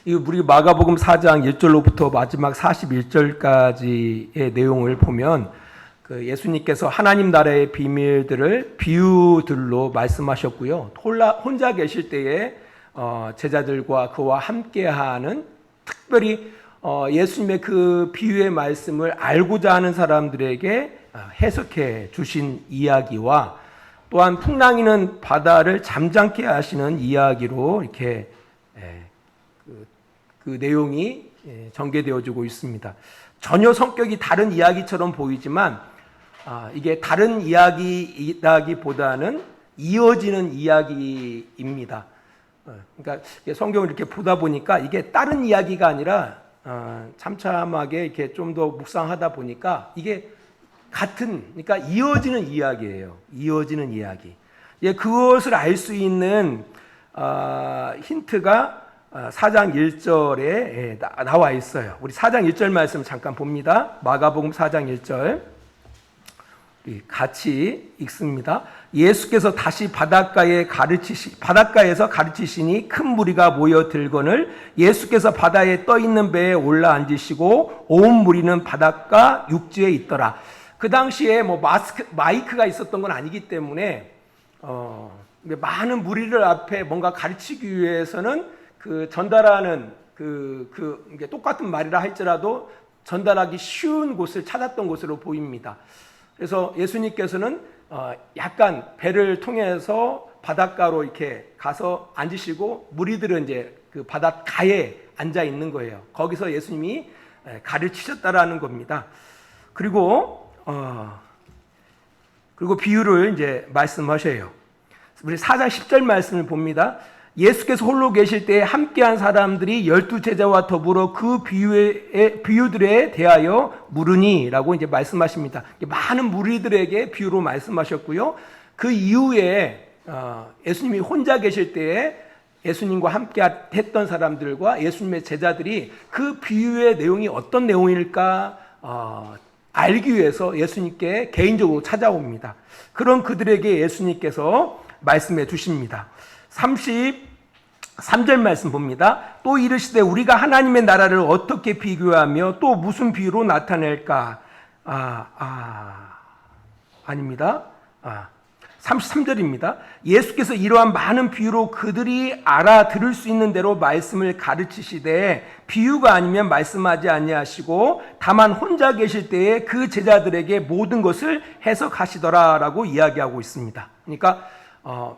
우리 마가복음 4장 1절로부터 마지막 41절까지의 내용을 보면 예수님께서 하나님 나라의 비밀들을 비유들로 말씀하셨고요. 혼자 계실 때에 제자들과 그와 함께하는, 특별히 예수님의 그 비유의 말씀을 알고자 하는 사람들에게 해석해 주신 이야기와, 또한 풍랑이는 바다를 잠잠케 하시는 이야기로 이렇게 그 내용이 전개되어지고 있습니다. 전혀 성격이 다른 이야기처럼 보이지만 이게 다른 이야기라기보다는 이어지는 이야기입니다. 그러니까 성경을 이렇게 보다 보니까 이게 다른 이야기가 아니라 참참하게 이렇게 좀 더 묵상하다 보니까 이게 그러니까 이어지는 이야기예요. 이어지는 이야기. 그것을 알 수 있는 힌트가 4장 1절에 나와 있어요. 우리 4장 1절 말씀 잠깐 봅니다. 마가복음 4장 1절 같이 읽습니다. 예수께서 다시 바닷가에서 가르치시니 큰 무리가 모여들거늘 예수께서 바다에 떠 있는 배에 올라 앉으시고 온 무리는 바닷가 육지에 있더라. 그 당시에 마이크가 있었던 건 아니기 때문에 많은 무리를 앞에 뭔가 가르치기 위해서는 전달하는 이게 똑같은 말이라 할지라도 전달하기 쉬운 곳을 찾았던 것으로 보입니다. 그래서 예수님께서는 약간 배를 통해서 바닷가로 이렇게 가서 앉으시고 무리들은 이제 그 바닷가에 앉아 있는 거예요. 거기서 예수님이 가르치셨다라는 겁니다. 그리고 비유를 이제 말씀하셔요. 우리 4장 10절 말씀을 봅니다. 예수께서 홀로 계실 때 함께한 사람들이 12제자와 더불어 그 비유들에 대하여 물으니라고 이제 말씀하십니다. 많은 무리들에게 비유로 말씀하셨고요. 그 이후에 예수님이 혼자 계실 때에 예수님과 함께 했던 사람들과 예수님의 제자들이 그 비유의 내용이 어떤 내용일까 알기 위해서 예수님께 개인적으로 찾아옵니다. 그런 그들에게 예수님께서 말씀해 주십니다. 33절 말씀 봅니다. 또 이르시되 우리가 하나님의 나라를 어떻게 비교하며 또 무슨 비유로 나타낼까? 아닙니다. 33절입니다. 예수께서 이러한 많은 비유로 그들이 알아들을 수 있는 대로 말씀을 가르치시되 비유가 아니면 말씀하지 아니하시고 다만 혼자 계실 때에 그 제자들에게 모든 것을 해석하시더라라고 이야기하고 있습니다. 그러니까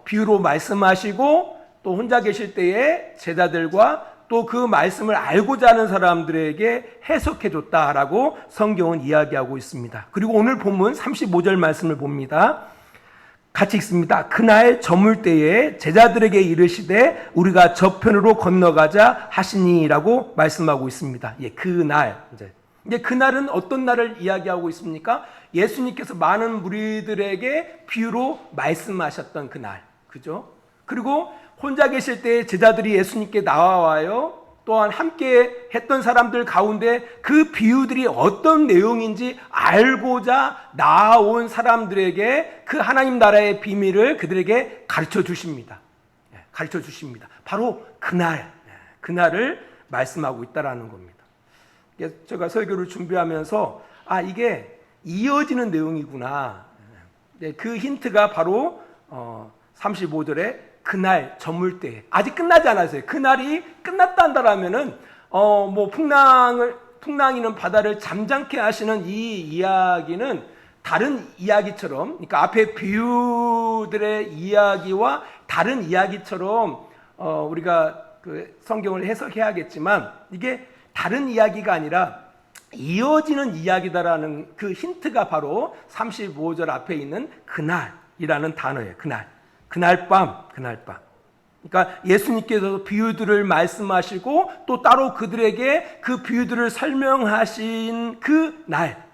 비유로 말씀하시고 또 혼자 계실 때에 제자들과 또 그 말씀을 알고자 하는 사람들에게 해석해 줬다라고 성경은 이야기하고 있습니다. 그리고 오늘 본문 35절 말씀을 봅니다. 같이 읽습니다. 그날 저물 때에 제자들에게 이르시되 우리가 저편으로 건너가자 하시니라고 말씀하고 있습니다. 그날 이제 그날은 어떤 날을 이야기하고 있습니까? 예수님께서 많은 무리들에게 비유로 말씀하셨던 그날, 그죠? 그리고 혼자 계실 때 제자들이 예수님께 나와요. 또한 함께 했던 사람들 가운데 그 비유들이 어떤 내용인지 알고자 나온 사람들에게 그 하나님 나라의 비밀을 그들에게 가르쳐 주십니다. 가르쳐 주십니다. 바로 그날을 말씀하고 있다라는 겁니다. 제가 설교를 준비하면서 이게 이어지는 내용이구나. 그 힌트가 바로 35절에 그날 저물 때, 아직 끝나지 않았어요. 그날이 끝났다 한다라면은 풍랑이는 바다를 잠잠케 하시는 이 이야기는 다른 이야기처럼, 그러니까 앞에 비유들의 이야기와 다른 이야기처럼 우리가 그 성경을 해석해야겠지만 이게 다른 이야기가 아니라 이어지는 이야기다라는 그 힌트가 바로 35절 앞에 있는 그날이라는 단어예요. 그날 밤. 그러니까 예수님께서 비유들을 말씀하시고 또 따로 그들에게 그 비유들을 설명하신 그날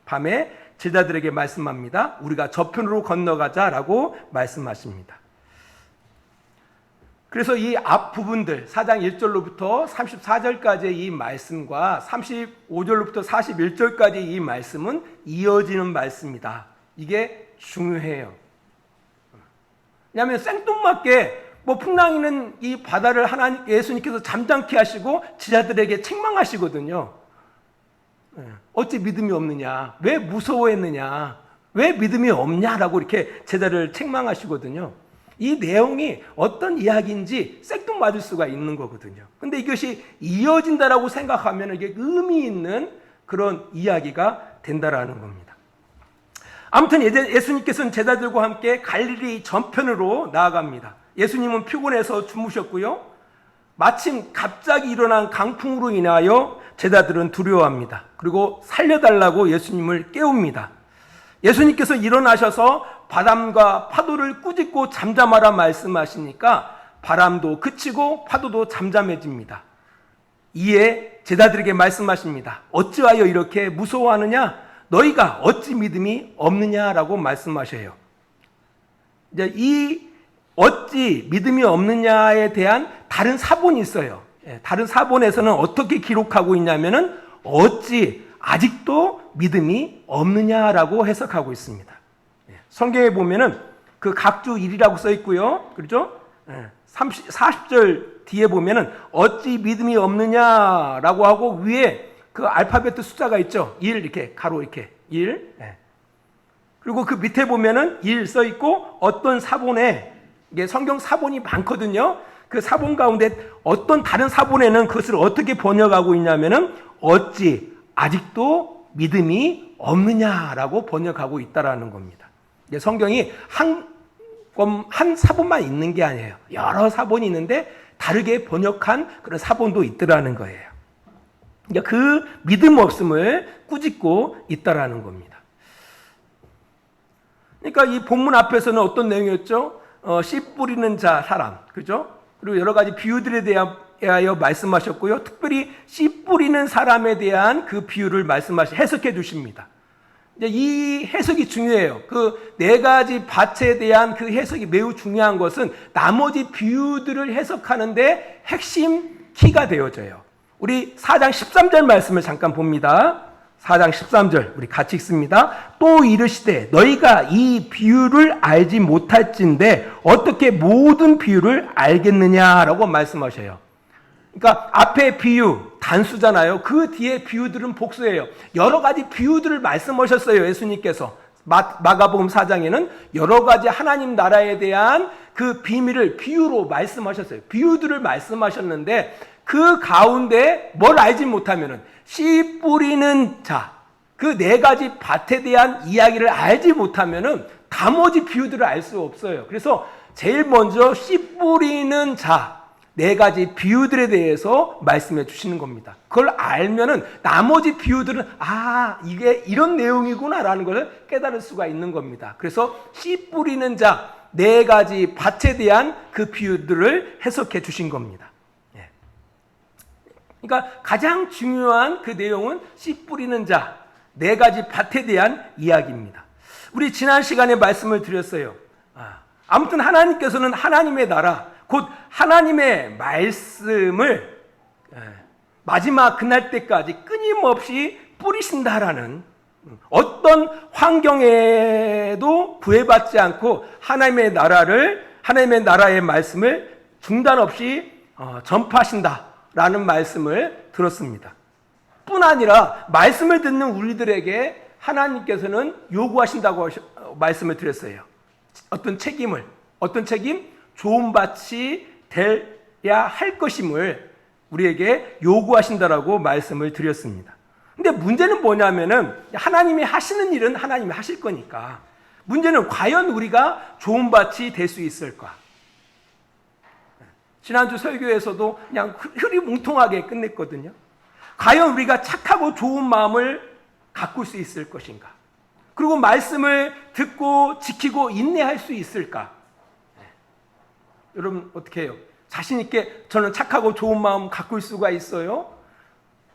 밤에 제자들에게 말씀합니다. 우리가 저편으로 건너가자라고 말씀하십니다. 그래서 이 앞 부분들 4장 1절로부터 34절까지의 이 말씀과 35절로부터 41절까지 이 말씀은 이어지는 말씀이다. 이게 중요해요. 왜냐하면 생뚱맞게 뭐 풍랑이는 이 바다를 예수님께서 잠잠케 하시고 제자들에게 책망하시거든요. 어찌 믿음이 없느냐? 왜 무서워했느냐? 왜 믿음이 없냐라고 이렇게 제자를 책망하시거든요. 이 내용이 어떤 이야기인지 생뚱맞을 수가 있는 거거든요. 근데 이것이 이어진다라고 생각하면 이게 의미 있는 그런 이야기가 된다라는 겁니다. 아무튼 예수님께서는 제자들과 함께 갈릴리 전편으로 나아갑니다. 예수님은 피곤해서 주무셨고요. 마침 갑자기 일어난 강풍으로 인하여 제자들은 두려워합니다. 그리고 살려달라고 예수님을 깨웁니다. 예수님께서 일어나셔서 바람과 파도를 꾸짖고 잠잠하라 말씀하시니까 바람도 그치고 파도도 잠잠해집니다. 이에 제자들에게 말씀하십니다. 어찌하여 이렇게 무서워하느냐? 너희가 어찌 믿음이 없느냐라고 말씀하셔요. 이제 이 어찌 믿음이 없느냐에 대한 다른 사본이 있어요. 다른 사본에서는 어떻게 기록하고 있냐면은 어찌 아직도 믿음이 없느냐라고 해석하고 있습니다. 성경에 보면은 그 각주 1이라고 써 있고요. 그렇죠? 40절 뒤에 보면은 어찌 믿음이 없느냐라고 하고 위에 그 알파벳 숫자가 있죠. 1 이렇게 가로 이렇게 1. 그리고 그 밑에 보면은 1 써 있고 어떤 사본에 이게 성경 사본이 많거든요. 그 사본 가운데 어떤 다른 사본에는 그것을 어떻게 번역하고 있냐면은 어찌 아직도 믿음이 없느냐라고 번역하고 있다라는 겁니다. 성경이 한 사본만 있는 게 아니에요. 여러 사본이 있는데 다르게 번역한 그런 사본도 있더라는 거예요. 그 믿음 없음을 꾸짖고 있다라는 겁니다. 그러니까 이 본문 앞에서는 어떤 내용이었죠? 씨 뿌리는 자 사람, 그죠? 그리고 여러 가지 비유들에 대하여 말씀하셨고요. 특별히 씨 뿌리는 사람에 대한 그 비유를 해석해 주십니다. 이제 이 해석이 중요해요. 그 네 가지 밭에 대한 그 해석이 매우 중요한 것은 나머지 비유들을 해석하는데 핵심 키가 되어져요. 우리 4장 13절 말씀을 잠깐 봅니다. 4장 13절 우리 같이 읽습니다. 또 이르시되 너희가 이 비유를 알지 못할진대 어떻게 모든 비유를 알겠느냐라고 말씀하셔요. 그러니까 앞에 비유 단수잖아요. 그 뒤에 비유들은 복수예요. 여러 가지 비유들을 말씀하셨어요. 예수님께서 마가복음 4장에는 여러 가지 하나님 나라에 대한 그 비밀을 비유로 말씀하셨어요. 비유들을 말씀하셨는데 그 가운데 뭘 알지 못하면은 씨 뿌리는 자, 그 네 가지 밭에 대한 이야기를 알지 못하면은 나머지 비유들을 알 수 없어요. 그래서 제일 먼저 씨 뿌리는 자, 네 가지 비유들에 대해서 말씀해 주시는 겁니다. 그걸 알면은 나머지 비유들은 이게 이런 내용이구나라는 걸 깨달을 수가 있는 겁니다. 그래서 씨 뿌리는 자, 네 가지 밭에 대한 그 비유들을 해석해 주신 겁니다. 그러니까 가장 중요한 그 내용은 씨 뿌리는 자, 네 가지 밭에 대한 이야기입니다. 우리 지난 시간에 말씀을 드렸어요. 아무튼 하나님께서는 하나님의 나라, 곧 하나님의 말씀을 마지막 그날 때까지 끊임없이 뿌리신다라는 어떤 환경에도 구애받지 않고 하나님의 나라의 말씀을 중단 없이 전파하신다라는 말씀을 들었습니다. 뿐 아니라 말씀을 듣는 우리들에게 하나님께서는 요구하신다고 말씀을 드렸어요. 어떤 책임? 좋은 밭이 돼야 할 것임을 우리에게 요구하신다라고 말씀을 드렸습니다. 근데 문제는 뭐냐면은 하나님이 하시는 일은 하나님이 하실 거니까 문제는 과연 우리가 좋은 밭이 될 수 있을까? 지난주 설교에서도 그냥 흐리뭉텅하게 끝냈거든요. 과연 우리가 착하고 좋은 마음을 가꿀 수 있을 것인가? 그리고 말씀을 듣고 지키고 인내할 수 있을까? 여러분 어떻게 해요? 자신 있게 저는 착하고 좋은 마음 가꿀 수가 있어요?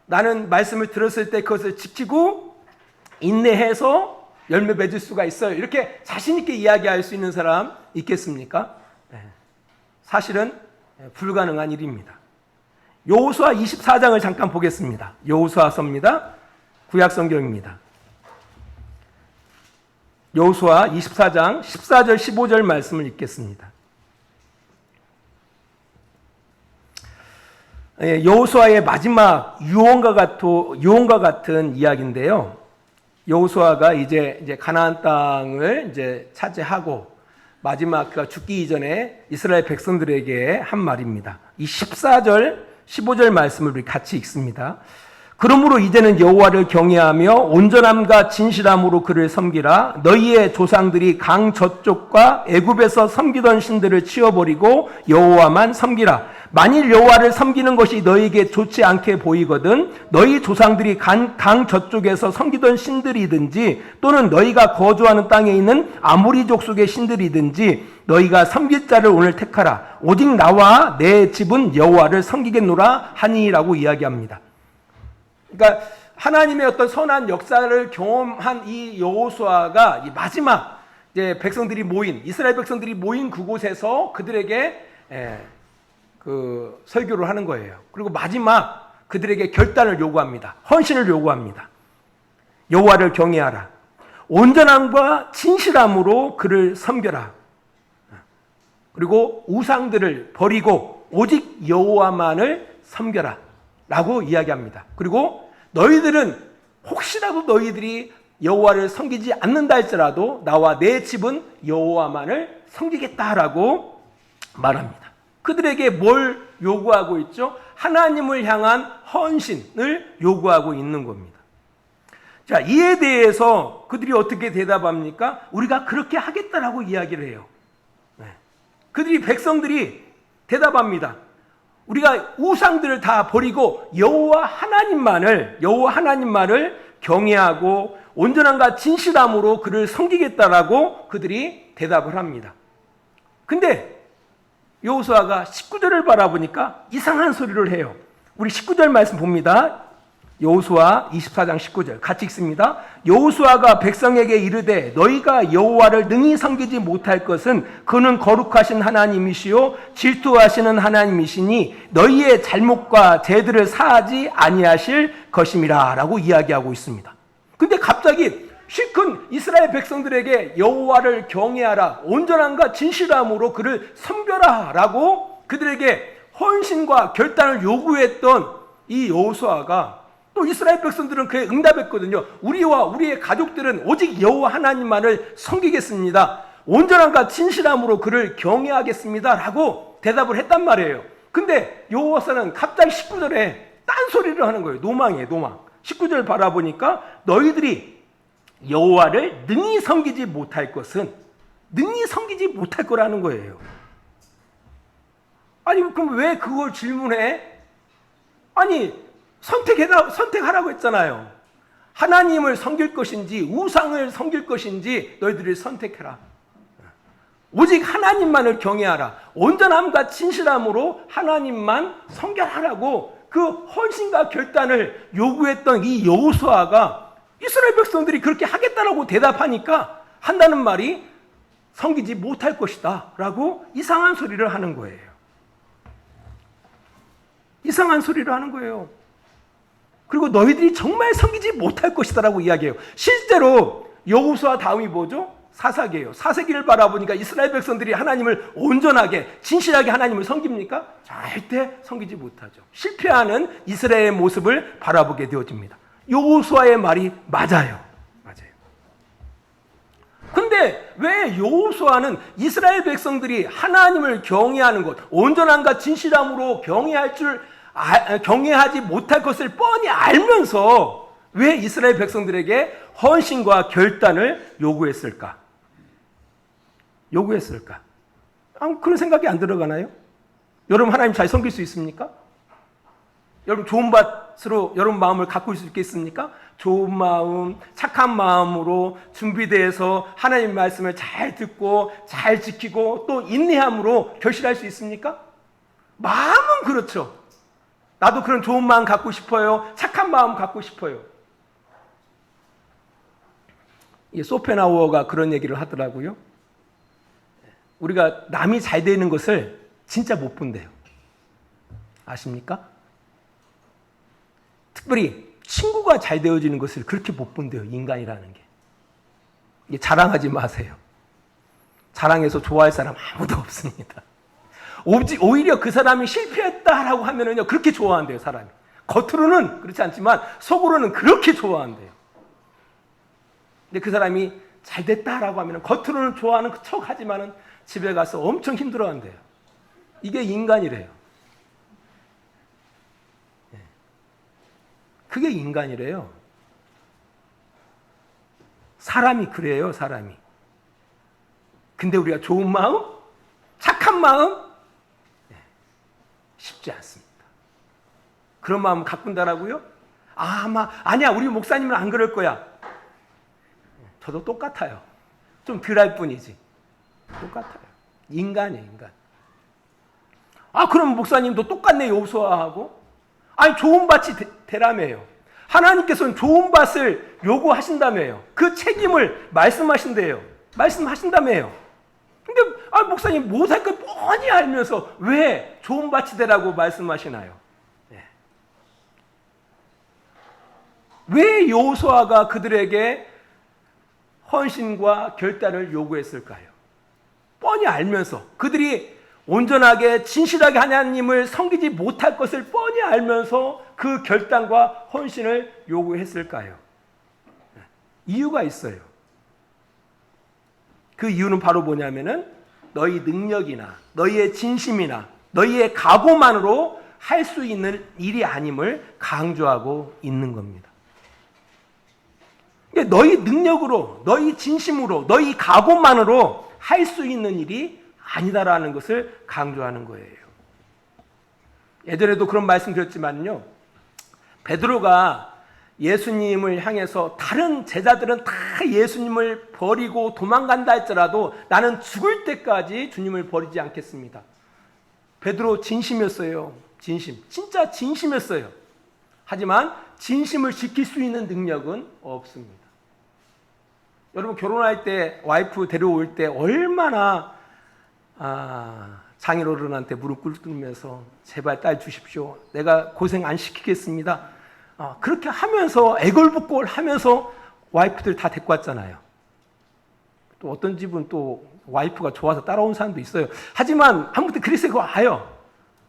나는 말씀을 들었을 때 그것을 지키고 인내해서 열매 맺을 수가 있어요. 이렇게 자신 있게 이야기할 수 있는 사람 있겠습니까? 사실은 불가능한 일입니다. 여호수아 24장을 잠깐 보겠습니다. 여호수아서입니다. 구약 성경입니다. 여호수아 24장 14절 15절 말씀을 읽겠습니다. 여호수아의 마지막 유언과 같은 이야기인데요. 여호수아가 이제 가나안 땅을 이제 차지하고 마지막 그가 죽기 이전에 이스라엘 백성들에게 한 말입니다. 이 14절, 15절 말씀을 우리 같이 읽습니다. 그러므로 이제는 여호와를 경외하며 온전함과 진실함으로 그를 섬기라. 너희의 조상들이 강 저쪽과 애굽에서 섬기던 신들을 치워버리고 여호와만 섬기라. 만일 여호와를 섬기는 것이 너희에게 좋지 않게 보이거든 너희 조상들이 강 저쪽에서 섬기던 신들이든지 또는 너희가 거주하는 땅에 있는 아모리 족속의 신들이든지 너희가 섬길 자를 오늘 택하라. 오직 나와 내 집은 여호와를 섬기겠노라 하니라고 이야기합니다. 그러니까 하나님의 어떤 선한 역사를 경험한 이 여호수아가 이 마지막 이제 이스라엘 백성들이 모인 그곳에서 그들에게 그 설교를 하는 거예요. 그리고 마지막 그들에게 결단을 요구합니다. 헌신을 요구합니다. 여호와를 경외하라. 온전함과 진실함으로 그를 섬겨라. 그리고 우상들을 버리고 오직 여호와만을 섬겨라 라고 이야기합니다. 그리고 너희들은 혹시라도 너희들이 여호와를 섬기지 않는다 할지라도 나와 내 집은 여호와만을 섬기겠다라고 말합니다. 그들에게 뭘 요구하고 있죠? 하나님을 향한 헌신을 요구하고 있는 겁니다. 자, 이에 대해서 그들이 어떻게 대답합니까? 우리가 그렇게 하겠다라고 이야기를 해요. 백성들이 대답합니다. 우리가 우상들을 다 버리고 여호와 하나님만을 경외하고 온전함과 진실함으로 그를 섬기겠다라고 그들이 대답을 합니다. 근데 여호수아가 19절을 바라보니까 이상한 소리를 해요. 우리 19절 말씀 봅니다. 여호수아 24장 19절 같이 읽습니다. 여호수아가 백성에게 이르되 너희가 여호와를 능히 섬기지 못할 것은 그는 거룩하신 하나님이시요 질투하시는 하나님이시니 너희의 잘못과 죄들을 사하지 아니하실 것임이라 라고 이야기하고 있습니다. 근데 갑자기 실컷 이스라엘 백성들에게 여호와를 경외하라, 온전함과 진실함으로 그를 섬겨라 라고 그들에게 헌신과 결단을 요구했던 이 여호수아가 또 이스라엘 백성들은 그에 응답했거든요. 우리와 우리의 가족들은 오직 여호와 하나님만을 섬기겠습니다. 온전함과 진실함으로 그를 경외하겠습니다 라고 대답을 했단 말이에요. 근데 여호수아는 갑자기 19절에 딴소리를 하는 거예요. 노망이에요, 노망. 19절 바라보니까 너희들이 여호와를 능히 섬기지 못할 것은 능히 섬기지 못할 거라는 거예요. 아니 그럼 왜 그걸 질문해? 아니 선택하라고 했잖아요. 하나님을 섬길 것인지 우상을 섬길 것인지 너희들이 선택해라. 오직 하나님만을 경외하라. 온전함과 진실함으로 하나님만 섬겨하라고 그 헌신과 결단을 요구했던 이 여호수아가 이스라엘 백성들이 그렇게 하겠다라고 대답하니까 한다는 말이 섬기지 못할 것이다 라고 이상한 소리를 하는 거예요. 이상한 소리를 하는 거예요. 그리고 너희들이 정말 섬기지 못할 것이다 라고 이야기해요. 실제로 여호수아 다음이 뭐죠? 사사기예요. 사사기를 바라보니까 이스라엘 백성들이 하나님을 온전하게 진실하게 하나님을 섬깁니까? 절대 섬기지 못하죠. 실패하는 이스라엘의 모습을 바라보게 되어집니다. 여호수아의 말이 맞아요. 근데 왜 여호수아는 이스라엘 백성들이 하나님을 경외하는 것, 온전함과 진실함으로 경외하지 못할 것을 뻔히 알면서 왜 이스라엘 백성들에게 헌신과 결단을 요구했을까? 그런 생각이 안 들어가나요? 여러분 하나님 잘 섬길 수 있습니까? 여러분 좋은 밭으로 여러분 마음을 가꿀 수 있겠습니까? 좋은 마음, 착한 마음으로 준비되어서 하나님 말씀을 잘 듣고 잘 지키고 또 인내함으로 결실할 수 있습니까? 마음은 그렇죠. 나도 그런 좋은 마음 갖고 싶어요. 착한 마음 갖고 싶어요. 소펜하우어가 그런 얘기를 하더라고요. 우리가 남이 잘 되는 것을 진짜 못 본대요. 아십니까? 특별히 친구가 잘 되어지는 것을 그렇게 못 본대요. 인간이라는 게. 자랑하지 마세요. 자랑해서 좋아할 사람 아무도 없습니다. 오히려 그 사람이 실패했다라고 하면은요, 그렇게 좋아한대요, 사람이. 겉으로는 그렇지 않지만 속으로는 그렇게 좋아한대요. 근데 그 사람이 잘 됐다라고 하면 겉으로는 좋아하는 척 하지만은 집에 가서 엄청 힘들어한대요. 이게 인간이래요. 그게 인간이래요. 사람이 그래요, 사람이. 근데 우리가 좋은 마음, 착한 마음, 쉽지 않습니다. 그런 마음 가꾼다라고요? 아니야, 우리 목사님은 안 그럴 거야. 저도 똑같아요. 좀 덜할 뿐이지. 똑같아요. 인간이에요, 인간. 그럼 목사님도 똑같네, 여호수아하고? 아니, 좋은 밭이 되라며요. 하나님께서는 좋은 밭을 요구하신다며요. 그 책임을 말씀하신대요. 말씀하신다며요. 근데 목사님 못할 걸 뻔히 알면서 왜 좋은 밭이 되라고 말씀하시나요? 왜 여호수아가 그들에게 헌신과 결단을 요구했을까요? 뻔히 알면서, 그들이 온전하게 진실하게 하나님을 섬기지 못할 것을 뻔히 알면서 그 결단과 헌신을 요구했을까요? 이유가 있어요. 그 이유는 바로 뭐냐면은 너희 능력이나 너희의 진심이나 너희의 각오만으로 할 수 있는 일이 아님을 강조하고 있는 겁니다. 너희 능력으로, 너희 진심으로, 너희 각오만으로 할 수 있는 일이 아니다라는 것을 강조하는 거예요. 예전에도 그런 말씀 드렸지만요, 베드로가 예수님을 향해서 다른 제자들은 다 예수님을 버리고 도망간다 할지라도 나는 죽을 때까지 주님을 버리지 않겠습니다. 베드로 진심이었어요. 진짜 진심이었어요. 하지만 진심을 지킬 수 있는 능력은 없습니다. 여러분, 결혼할 때 와이프 데려올 때 얼마나 장인어른한테 무릎 꿇으면서 제발 딸 주십시오. 내가 고생 안 시키겠습니다. 그렇게 하면서 애걸복걸 하면서 와이프들 다 데리고 왔잖아요. 또 어떤 집은 또 와이프가 좋아서 따라온 사람도 있어요. 하지만 아무튼 그래서 그거 와요.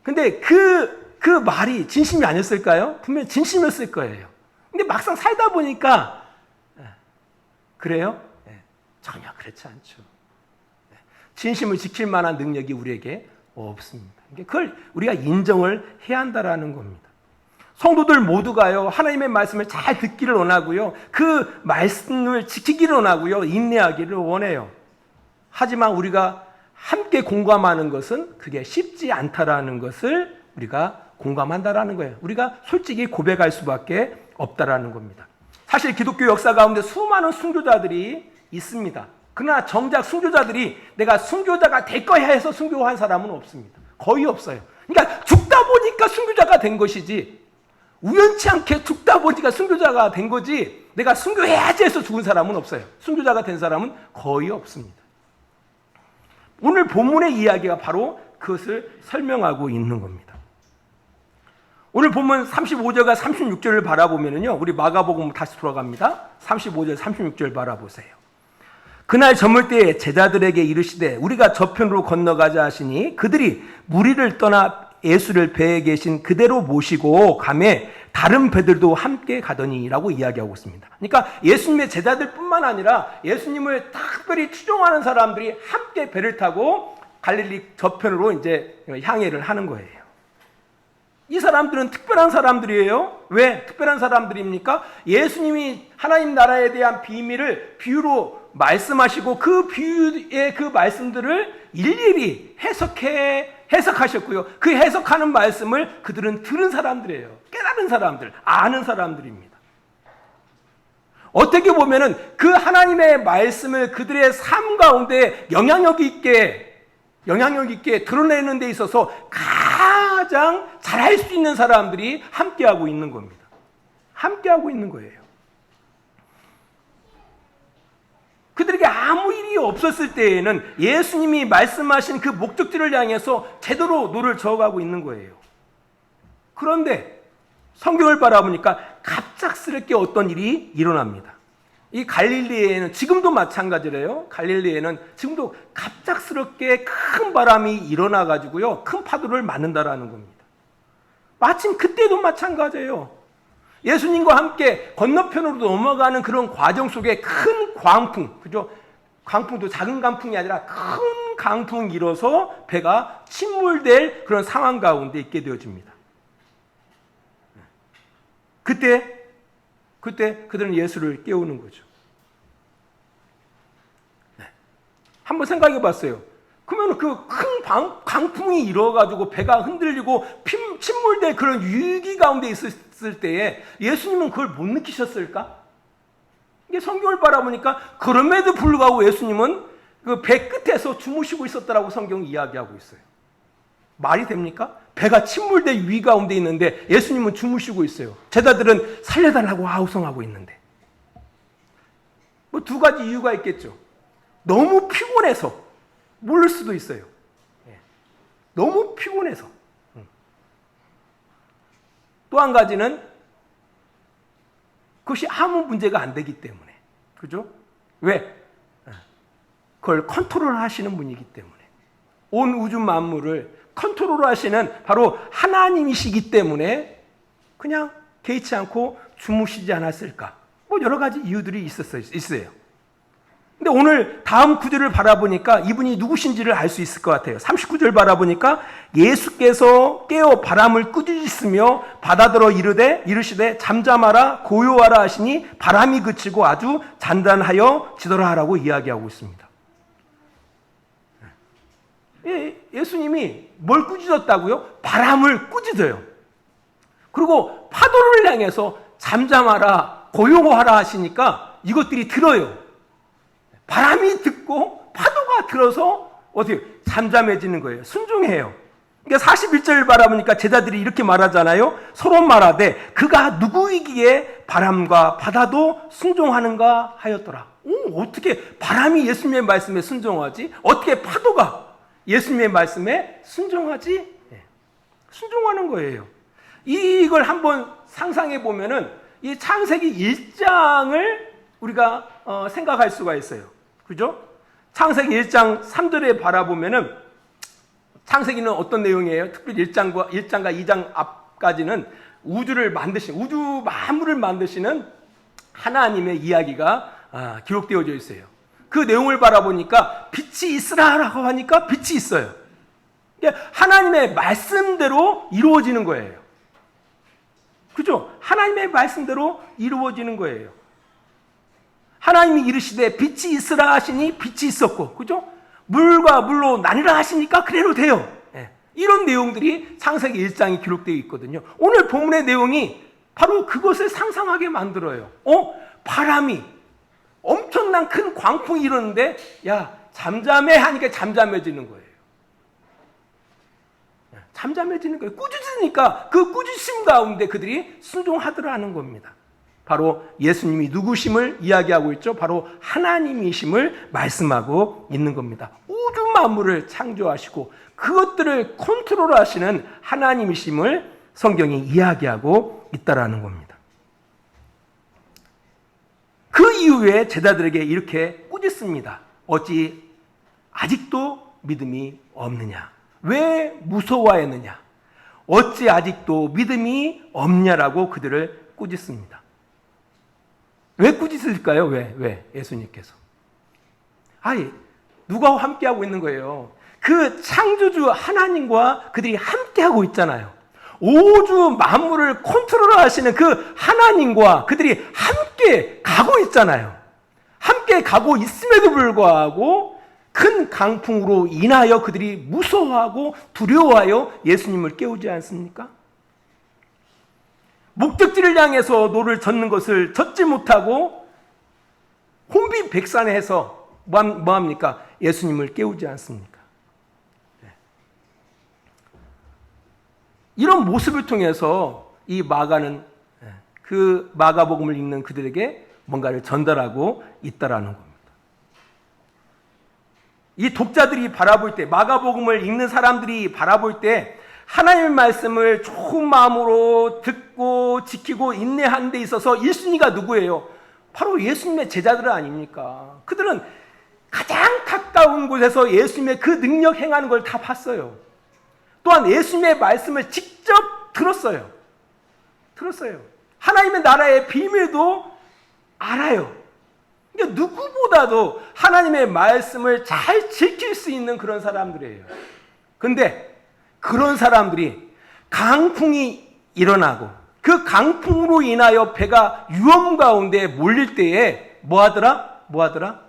근데 그 말이 진심이 아니었을까요? 분명히 진심이었을 거예요. 근데 막상 살다 보니까 그래요? 전혀 그렇지 않죠. 진심을 지킬 만한 능력이 우리에게 없습니다. 그걸 우리가 인정을 해야 한다라는 겁니다. 성도들 모두가요, 하나님의 말씀을 잘 듣기를 원하고요, 그 말씀을 지키기를 원하고요, 인내하기를 원해요. 하지만 우리가 함께 공감하는 것은 그게 쉽지 않다라는 것을 우리가 공감한다라는 거예요. 우리가 솔직히 고백할 수밖에 없다라는 겁니다. 사실 기독교 역사 가운데 수많은 순교자들이 있습니다. 그러나 정작 순교자들이 내가 순교자가 될 거야 해서 순교한 사람은 없습니다. 거의 없어요. 그러니까 죽다 보니까 순교자가 된 것이지, 우연치 않게 죽다 보니까 순교자가 된 거지, 내가 순교해야지 해서 죽은 사람은 없어요. 순교자가 된 사람은 거의 없습니다. 오늘 본문의 이야기가 바로 그것을 설명하고 있는 겁니다. 오늘 본문 35절과 36절을 바라보면요, 우리 마가복음 다시 돌아갑니다. 35절, 36절 바라보세요. 그날 저물 때에 제자들에게 이르시되 우리가 저편으로 건너가자 하시니 그들이 무리를 떠나 예수를 배에 계신 그대로 모시고 가매 다른 배들도 함께 가더니라고 이야기하고 있습니다. 그러니까 예수님의 제자들뿐만 아니라 예수님을 특별히 추종하는 사람들이 함께 배를 타고 갈릴리 저편으로 이제 향해를 하는 거예요. 이 사람들은 특별한 사람들이에요. 왜 특별한 사람들입니까? 예수님이 하나님 나라에 대한 비밀을 비유로 말씀하시고 그 비유의 그 말씀들을 일일이 해석하셨고요. 그 해석하는 말씀을 그들은 들은 사람들이에요. 깨달은 사람들, 아는 사람들입니다. 어떻게 보면은 그 하나님의 말씀을 그들의 삶 가운데 영향력 있게 드러내는 데 있어서 가장 잘할 수 있는 사람들이 함께하고 있는 겁니다. 함께하고 있는 거예요. 그들에게 아무 일이 없었을 때에는 예수님이 말씀하신 그 목적지를 향해서 제대로 노를 저어가고 있는 거예요. 그런데 성경을 바라보니까 갑작스럽게 어떤 일이 일어납니다. 이 갈릴리에는 지금도 마찬가지래요. 갈릴리에는 지금도 갑작스럽게 큰 바람이 일어나 가지고요, 큰 파도를 맞는다라는 겁니다. 마침 그때도 마찬가지예요. 예수님과 함께 건너편으로 넘어가는 그런 과정 속에 큰 광풍, 그죠? 강풍도 작은 강풍이 아니라 큰 강풍이 일어서 배가 침몰될 그런 상황 가운데 있게 되어집니다. 그때 그들은 예수를 깨우는 거죠. 네. 한번 생각해 봤어요. 그러면 그 큰 강풍이 일어가지고 배가 흔들리고 침몰될 그런 위기 가운데 있었을 때에 예수님은 그걸 못 느끼셨을까? 이게 성경을 바라보니까 그럼에도 불구하고 예수님은 그 배 끝에서 주무시고 있었다라고 성경이 이야기하고 있어요. 말이 됩니까? 배가 침몰될 위기 가운데 있는데 예수님은 주무시고 있어요. 제자들은 살려달라고 아우성하고 있는데. 뭐 두 가지 이유가 있겠죠. 너무 피곤해서 모를 수도 있어요. 너무 피곤해서. 또 한 가지는 그것이 아무 문제가 안 되기 때문에. 그죠? 왜? 그걸 컨트롤 하시는 분이기 때문에. 온 우주 만물을 컨트롤 하시는 바로 하나님이시기 때문에 그냥 개의치 않고 주무시지 않았을까? 뭐 여러 가지 이유들이 있어요. 근데 오늘 다음 구절을 바라보니까 이분이 누구신지를 알 수 있을 것 같아요. 39절 바라보니까 예수께서 깨어 바람을 꾸짖으시며 바다더러 이르시되 잠잠하라 고요하라 하시니 바람이 그치고 아주 잔잔하여 지더라 하라고 이야기하고 있습니다. 예수님이 뭘 꾸짖었다고요? 바람을 꾸짖어요. 그리고 파도를 향해서 잠잠하라 고요하라 하시니까 이것들이 들어요. 바람이 듣고 파도가 들어서 어떻게 잠잠해지는 거예요. 순종해요. 그러니까 41절 바라보니까 제자들이 이렇게 말하잖아요. 서로 말하되 그가 누구이기에 바람과 바다도 순종하는가 하였더라. 어떻게 바람이 예수님의 말씀에 순종하지? 어떻게 파도가 예수님의 말씀에 순종하지? 순종하는 거예요. 이걸 한번 상상해 보면은 이 창세기 1장을 우리가 생각할 수가 있어요. 그죠? 창세기 1장 3절에 바라보면은 창세기는 어떤 내용이에요? 특별히 1장과 2장 앞까지는 우주 만물을 만드시는 하나님의 이야기가 기록되어져 있어요. 그 내용을 바라보니까 빛이 있으라라고 하니까 빛이 있어요. 하나님의 말씀대로 이루어지는 거예요. 그죠? 하나님의 말씀대로 이루어지는 거예요. 하나님이 이르시되 빛이 있으라 하시니 빛이 있었고, 그죠? 물과 물로 나뉘라 하시니까 그대로 돼요. 이런 내용들이 창세기 1장에 기록되어 있거든요. 오늘 본문의 내용이 바로 그것을 상상하게 만들어요. 바람이 엄청난 큰 광풍이 일어나는데 야 잠잠해 하니까 잠잠해지는 거예요. 잠잠해지는 거예요. 꾸짖으니까 그 꾸짖음 가운데 그들이 순종하더라는 겁니다. 바로 예수님이 누구심을 이야기하고 있죠. 바로 하나님이심을 말씀하고 있는 겁니다. 우주 만물을 창조하시고 그것들을 컨트롤하시는 하나님이심을 성경이 이야기하고 있다라는 겁니다. 그 이후에 제자들에게 이렇게 꾸짖습니다. 어찌 아직도 믿음이 없느냐? 왜 무서워했느냐? 어찌 아직도 믿음이 없냐라고 그들을 꾸짖습니다. 왜 꾸짖을까요? 왜 예수님께서? 누가 함께하고 있는 거예요? 그 창조주 하나님과 그들이 함께하고 있잖아요. 우주 만물을 컨트롤하시는 그 하나님과 그들이 함께 가고 있잖아요. 함께 가고 있음에도 불구하고 큰 강풍으로 인하여 그들이 무서워하고 두려워하여 예수님을 깨우지 않습니까? 목적지를 향해서 노를 젓는 것을 젓지 못하고 혼비백산해서 뭐합니까? 예수님을 깨우지 않습니까? 이런 모습을 통해서 이 마가는 그 마가복음을 읽는 그들에게 뭔가를 전달하고 있다라는 겁니다. 이 독자들이 바라볼 때, 마가복음을 읽는 사람들이 바라볼 때 하나님의 말씀을 좋은 마음으로 듣고 지키고 인내하는 데 있어서 1순위가 누구예요? 바로 예수님의 제자들 아닙니까? 그들은 가장 가까운 곳에서 예수님의 그 능력 행하는 걸 다 봤어요. 또한 예수님의 말씀을 직접 들었어요. 하나님의 나라의 비밀도 알아요. 그러니까 누구보다도 하나님의 말씀을 잘 지킬 수 있는 그런 사람들이에요. 근데 그런 사람들이 강풍이 일어나고 그 강풍으로 인하여 배가 위험 가운데 몰릴 때에 뭐 하더라?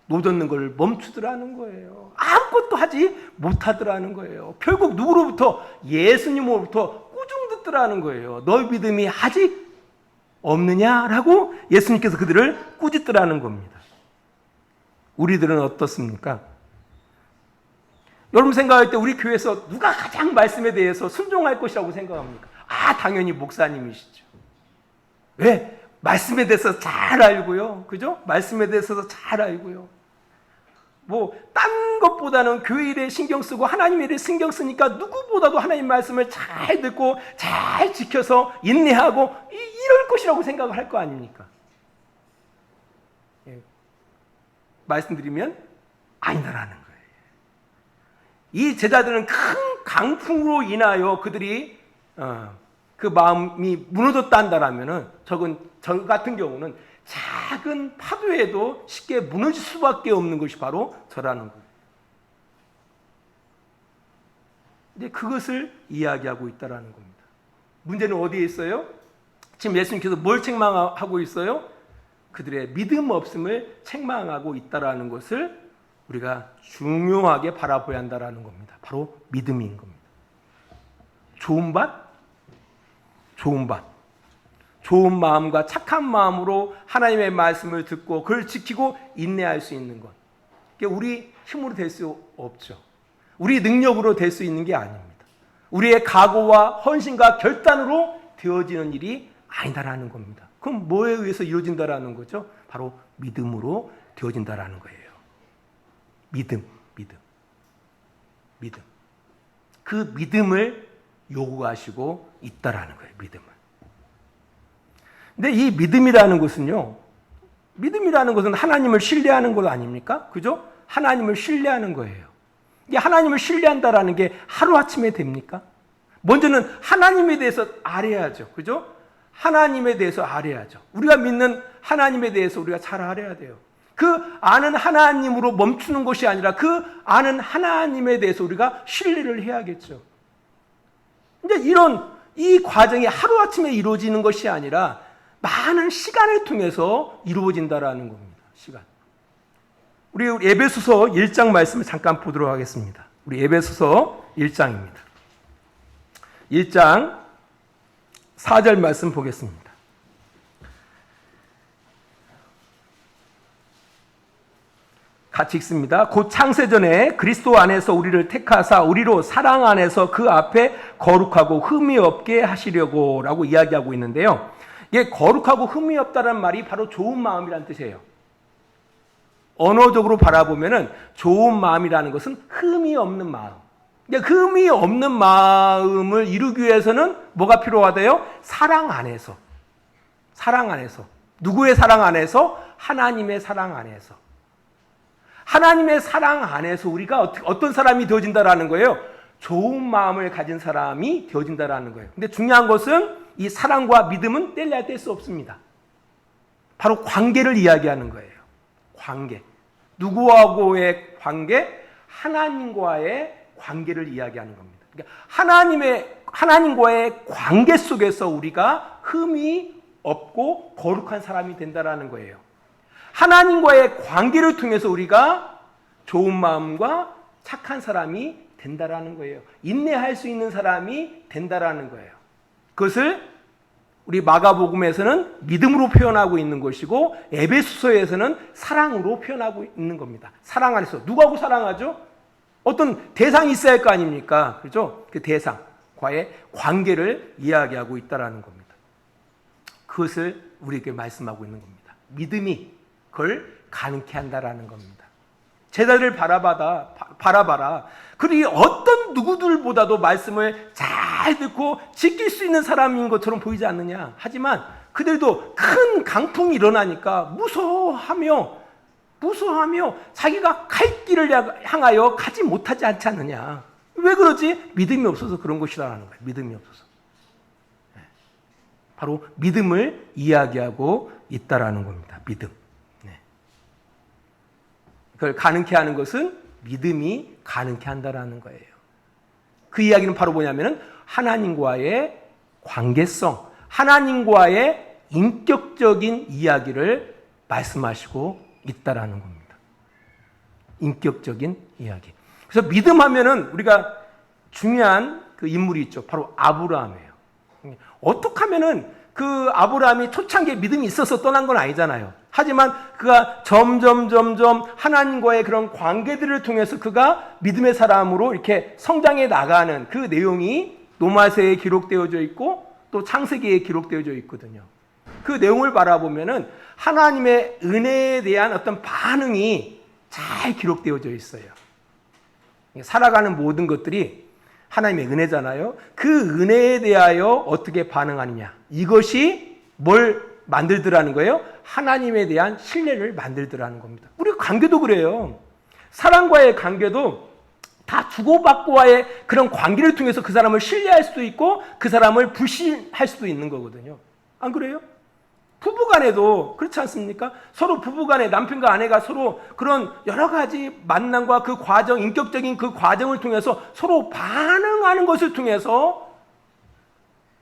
노젓는 걸 멈추더라는 거예요. 아무것도 하지 못하더라는 거예요. 결국 누구로부터? 예수님으로부터 꾸중 듣더라는 거예요. 너희 믿음이 아직 없느냐라고 예수님께서 그들을 꾸짖더라는 겁니다. 우리들은 어떻습니까? 여러분 생각할 때 우리 교회에서 누가 가장 말씀에 대해서 순종할 것이라고 생각합니까? 당연히 목사님이시죠. 왜? 말씀에 대해서 잘 알고요. 그죠? 말씀에 대해서 잘 알고요. 딴 것보다는 교회 일에 신경 쓰고 하나님 일에 신경 쓰니까 누구보다도 하나님 말씀을 잘 듣고 잘 지켜서 인내하고 이럴 것이라고 생각을 할 거 아닙니까? 말씀드리면 아니다라는 거예요. 이 제자들은 큰 강풍으로 인하여 그들이 그 마음이 무너졌다 한다라면은 저 같은 경우는 작은 파도에도 쉽게 무너질 수밖에 없는 것이 바로 저라는 거예요. 이제 그것을 이야기하고 있다라는 겁니다. 문제는 어디에 있어요? 지금 예수님께서 뭘 책망하고 있어요? 그들의 믿음 없음을 책망하고 있다라는 것을 우리가 중요하게 바라봐야 한다라는 겁니다. 바로 믿음인 겁니다. 좋은 마음과 착한 마음으로 하나님의 말씀을 듣고 그걸 지키고 인내할 수 있는 것. 그게 우리 힘으로 될 수 없죠. 우리 능력으로 될 수 있는 게 아닙니다. 우리의 각오와 헌신과 결단으로 되어지는 일이 아니다라는 겁니다. 그럼 뭐에 의해서 이루어진다라는 거죠? 바로 믿음으로 되어진다라는 거예요. 믿음. 그 믿음을 요구하시고 있다라는 거예요. 믿음을. 근데 이 믿음이라는 것은 하나님을 신뢰하는 것 아닙니까? 그죠? 하나님을 신뢰하는 거예요. 이게 하나님을 신뢰한다라는 게 하루아침에 됩니까? 먼저는 하나님에 대해서 알아야죠. 그죠? 하나님에 대해서 알아야죠. 우리가 믿는 하나님에 대해서 우리가 잘 알아야 돼요. 그 아는 하나님으로 멈추는 것이 아니라 그 아는 하나님에 대해서 우리가 신뢰를 해야겠죠. 이제 이 과정이 하루아침에 이루어지는 것이 아니라 많은 시간을 통해서 이루어진다라는 겁니다. 시간. 우리 에베소서 1장 말씀을 잠깐 보도록 하겠습니다. 우리 에베소서 1장입니다. 1장 4절 말씀 보겠습니다. 같이 읽습니다. 곧 창세전에 그리스도 안에서 우리를 택하사 우리로 사랑 안에서 그 앞에 거룩하고 흠이 없게 하시려고 라고 이야기하고 있는데요. 이게 거룩하고 흠이 없다는 말이 바로 좋은 마음이라는 뜻이에요. 언어적으로 바라보면은 좋은 마음이라는 것은 흠이 없는 마음. 그러니까 흠이 없는 마음을 이루기 위해서는 뭐가 필요하대요? 사랑 안에서. 누구의 사랑 안에서? 하나님의 사랑 안에서. 하나님의 사랑 안에서 우리가 어떤 사람이 되어진다라는 거예요? 좋은 마음을 가진 사람이 되어진다라는 거예요. 근데 중요한 것은 이 사랑과 믿음은 뗄 수 없습니다. 바로 관계를 이야기하는 거예요. 관계. 누구하고의 관계? 하나님과의 관계를 이야기하는 겁니다. 그러니까 하나님과의 관계 속에서 우리가 흠이 없고 거룩한 사람이 된다라는 거예요. 하나님과의 관계를 통해서 우리가 좋은 마음과 착한 사람이 된다라는 거예요. 인내할 수 있는 사람이 된다라는 거예요. 그것을 우리 마가복음에서는 믿음으로 표현하고 있는 것이고 에베소서에서는 사랑으로 표현하고 있는 겁니다. 사랑 안에서 누구하고 사랑하죠? 어떤 대상이 있어야 할 거 아닙니까? 그렇죠? 그 대상과의 관계를 이야기하고 있다라는 겁니다. 그것을 우리에게 말씀하고 있는 겁니다. 믿음이 그걸 가능케 한다라는 겁니다. 제자를 바라봐라. 그리 어떤 누구들보다도 말씀을 잘 듣고 지킬 수 있는 사람인 것처럼 보이지 않느냐. 하지만 그들도 큰 강풍이 일어나니까 무서워하며 자기가 갈 길을 향하여 가지 못하지 않지 않느냐. 왜 그러지? 믿음이 없어서 그런 것이라는 거예요. 믿음이 없어서. 바로 믿음을 이야기하고 있다라는 겁니다. 믿음. 그걸 가능케 하는 것은 믿음이 가능케 한다라는 거예요. 그 이야기는 바로 뭐냐면은 하나님과의 관계성, 하나님과의 인격적인 이야기를 말씀하시고 있다라는 겁니다. 인격적인 이야기. 그래서 믿음하면은 우리가 중요한 그 인물이 있죠. 바로 아브라함이에요. 어떻게 하면은 그 아브라함이 초창기에 믿음이 있어서 떠난 건 아니잖아요. 하지만 그가 점점 하나님과의 그런 관계들을 통해서 그가 믿음의 사람으로 이렇게 성장해 나가는 그 내용이 로마서에 기록되어져 있고 또 창세기에 기록되어져 있거든요. 그 내용을 바라보면은 하나님의 은혜에 대한 어떤 반응이 잘 기록되어져 있어요. 살아가는 모든 것들이 하나님의 은혜잖아요. 그 은혜에 대하여 어떻게 반응하느냐. 이것이 뭘 만들더라는 거예요? 하나님에 대한 신뢰를 만들더라는 겁니다. 우리 관계도 그래요. 사람과의 관계도 다 주고받고와의 그런 관계를 통해서 그 사람을 신뢰할 수도 있고 그 사람을 불신할 수도 있는 거거든요. 안 그래요? 부부간에도 그렇지 않습니까? 서로 부부간에 남편과 아내가 서로 그런 여러 가지 만남과 그 과정, 인격적인 그 과정을 통해서 서로 반응하는 것을 통해서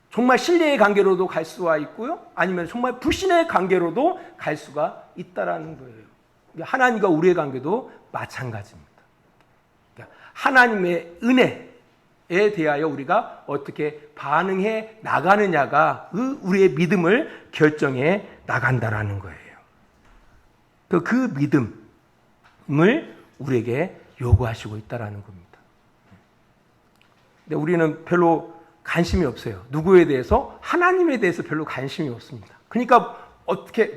정말 신뢰의 관계로도 갈 수가 있고요. 아니면 정말 불신의 관계로도 갈 수가 있다라는 거예요. 하나님과 우리의 관계도 마찬가지입니다. 그러니까 하나님의 은혜에 대하여 우리가 어떻게 반응해 나가느냐가 우리의 믿음을 결정해 나간다라는 거예요. 그 믿음을 우리에게 요구하시고 있다라는 겁니다. 근데 우리는 별로 관심이 없어요. 누구에 대해서? 하나님에 대해서 별로 관심이 없습니다. 그러니까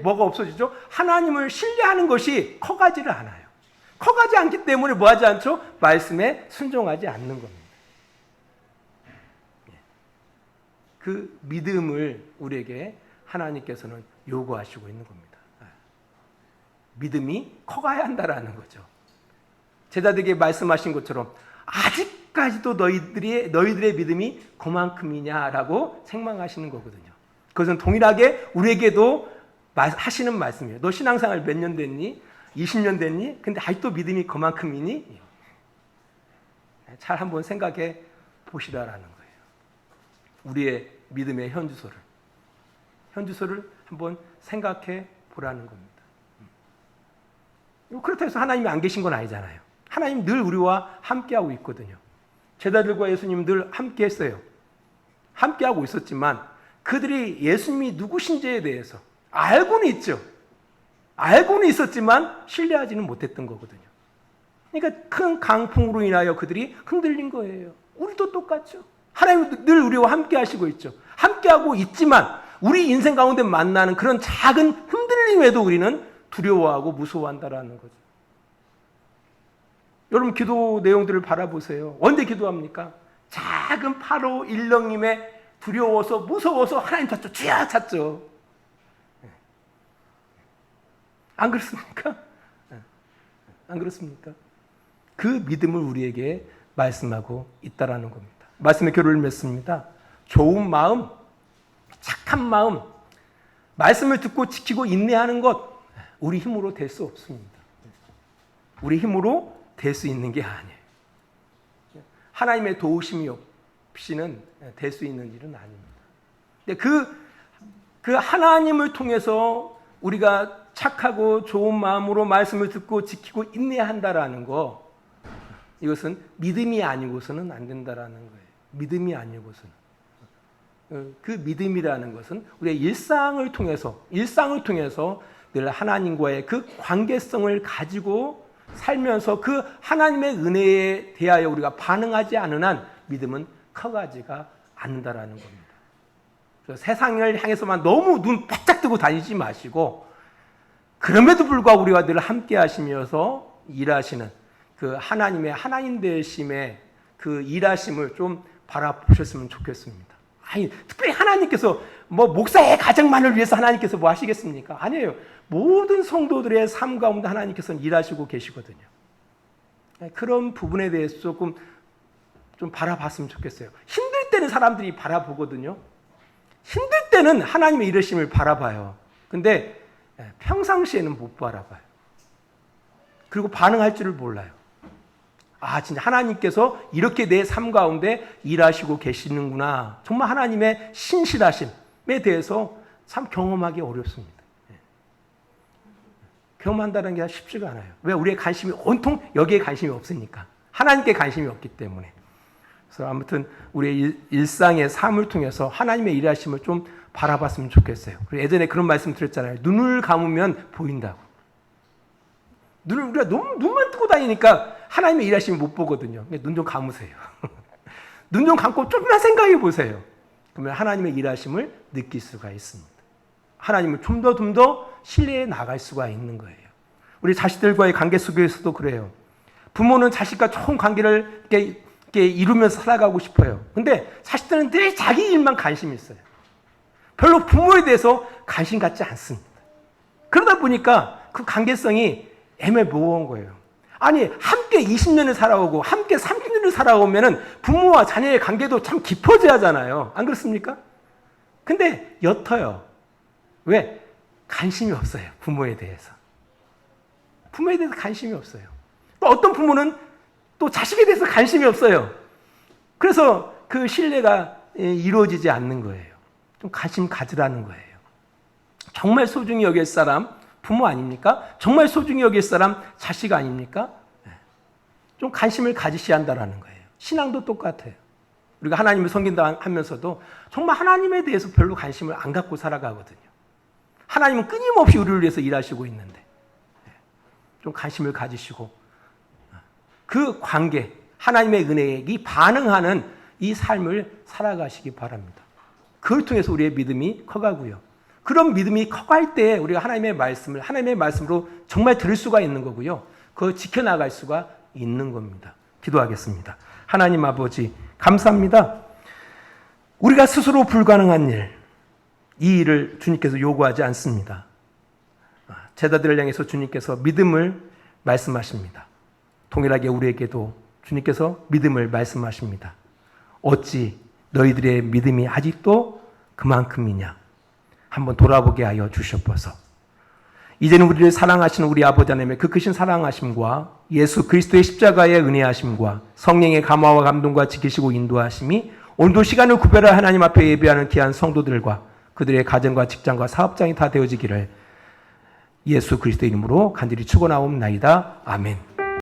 뭐가 없어지죠? 하나님을 신뢰하는 것이 커가지를 않아요. 커가지 않기 때문에 뭐 하지 않죠? 말씀에 순종하지 않는 겁니다. 그 믿음을 우리에게 하나님께서는 요구하시고 있는 겁니다. 믿음이 커가야 한다라는 거죠. 제자들에게 말씀하신 것처럼 아직까지도 너희들의 믿음이 그만큼이냐라고 책망하시는 거거든요. 그것은 동일하게 우리에게도 하시는 말씀이에요. 너 신앙생활 몇 년 됐니? 20년 됐니? 근데 아직도 믿음이 그만큼이니? 잘 한번 생각해 보시라라는 거예요. 우리의 믿음의 현주소를 한번 생각해 보라는 겁니다. 그렇다고 해서 하나님이 안 계신 건 아니잖아요. 하나님 늘 우리와 함께하고 있거든요. 제자들과 예수님 늘 함께했어요. 함께하고 있었지만 그들이 예수님이 누구신지에 대해서 알고는 있죠. 알고는 있었지만 신뢰하지는 못했던 거거든요. 그러니까 큰 강풍으로 인하여 그들이 흔들린 거예요. 우리도 똑같죠. 하나님은 늘 우리와 함께 하시고 있죠. 함께하고 있지만 우리 인생 가운데 만나는 그런 작은 흔들림에도 우리는 두려워하고 무서워한다라는 거죠. 여러분 기도 내용들을 바라보세요. 언제 기도합니까? 작은 파로 일렁임에 두려워서 무서워서 하나님 찾죠. 주야 찾죠. 안 그렇습니까? 안 그렇습니까? 그 믿음을 우리에게 말씀하고 있다라는 겁니다. 말씀의 결론을 맺습니다. 좋은 마음, 착한 마음, 말씀을 듣고 지키고 인내하는 것 우리 힘으로 될 수 없습니다. 우리 힘으로 될 수 있는 게 아니에요. 하나님의 도우심이 없이는 될 수 있는 일은 아닙니다. 근데 그 하나님을 통해서 우리가 착하고 좋은 마음으로 말씀을 듣고 지키고 인내한다라는 거, 이것은 믿음이 아니고서는 안 된다라는 거예요. 믿음이 아니고서는. 그 믿음이라는 것은 우리의 일상을 통해서 늘 하나님과의 그 관계성을 가지고 살면서 그 하나님의 은혜에 대하여 우리가 반응하지 않은 한 믿음은 커가지가 않는다라는 겁니다. 그래서 세상을 향해서만 너무 눈 바짝 뜨고 다니지 마시고, 그럼에도 불구하고 우리와 늘 함께 하시면서 일하시는 그 하나님의 하나님 되심의 그 일하심을 좀 바라보셨으면 좋겠습니다. 아니, 특별히 하나님께서 뭐 목사의 가정만을 위해서 하나님께서 뭐 하시겠습니까? 아니에요. 모든 성도들의 삶 가운데 하나님께서는 일하시고 계시거든요. 그런 부분에 대해서 조금 좀 바라봤으면 좋겠어요. 힘들 때는 사람들이 바라보거든요. 힘들 때는 하나님의 일하심을 바라봐요. 근데 평상시에는 못 바라봐요. 그리고 반응할 줄을 몰라요. 아, 진짜 하나님께서 이렇게 내 삶 가운데 일하시고 계시는구나. 정말 하나님의 신실하심에 대해서 참 경험하기 어렵습니다. 경험한다는 게 쉽지가 않아요. 왜? 우리의 관심이 온통 여기에 관심이 없으니까. 하나님께 관심이 없기 때문에. 그래서 아무튼 우리의 일상의 삶을 통해서 하나님의 일하심을 좀 바라봤으면 좋겠어요. 그리고 예전에 그런 말씀 드렸잖아요. 눈을 감으면 보인다고. 우리가 눈만 뜨고 다니니까 하나님의 일하심을 못 보거든요. 눈 좀 감으세요. 눈 좀 감고 조금만 생각해 보세요. 그러면 하나님의 일하심을 느낄 수가 있습니다. 하나님을 좀 더 신뢰해 나갈 수가 있는 거예요. 우리 자식들과의 관계 속에서도 그래요. 부모는 자식과 좋은 관계를 이렇게 이루면서 살아가고 싶어요. 근데 자식들은 늘 자기 일만 관심이 있어요. 별로 부모에 대해서 관심 갖지 않습니다. 그러다 보니까 그 관계성이 애매모호한 거예요. 아니, 함께 20년을 살아오고 함께 30년을 살아오면은 부모와 자녀의 관계도 참 깊어져야 하잖아요. 안 그렇습니까? 근데 옅어요. 왜? 관심이 없어요. 부모에 대해서. 부모에 대해서 관심이 없어요. 또 어떤 부모는 또 자식에 대해서 관심이 없어요. 그래서 그 신뢰가 이루어지지 않는 거예요. 좀 관심 가지라는 거예요. 정말 소중히 여길 사람 부모 아닙니까? 정말 소중히 여길 사람 자식 아닙니까? 좀 관심을 가지셔야 한다는 거예요. 신앙도 똑같아요. 우리가 하나님을 섬긴다 하면서도 정말 하나님에 대해서 별로 관심을 안 갖고 살아가거든요. 하나님은 끊임없이 우리를 위해서 일하시고 있는데 좀 관심을 가지시고 그 관계, 하나님의 은혜에 반응하는 이 삶을 살아가시기 바랍니다. 그걸 통해서 우리의 믿음이 커가고요. 그런 믿음이 커갈 때 우리가 하나님의 말씀을 하나님의 말씀으로 정말 들을 수가 있는 거고요. 그걸 지켜나갈 수가 있는 겁니다. 기도하겠습니다. 하나님 아버지 감사합니다. 우리가 스스로 불가능한 일, 이 일을 주님께서 요구하지 않습니다. 제자들을 향해서 주님께서 믿음을 말씀하십니다. 동일하게 우리에게도 주님께서 믿음을 말씀하십니다. 어찌 너희들의 믿음이 아직도 그만큼이냐? 한번 돌아보게 하여 주시옵소서. 이제는 우리를 사랑하시는 우리 아버지 하나님의 그 크신 사랑하심과 예수 그리스도의 십자가의 은혜하심과 성령의 감화와 감동과 지키시고 인도하심이 오늘도 시간을 구별할 하나님 앞에 예배하는 귀한 성도들과 그들의 가정과 직장과 사업장이 다 되어지기를 예수 그리스도 이름으로 간절히 축원하옵나이다. 아멘.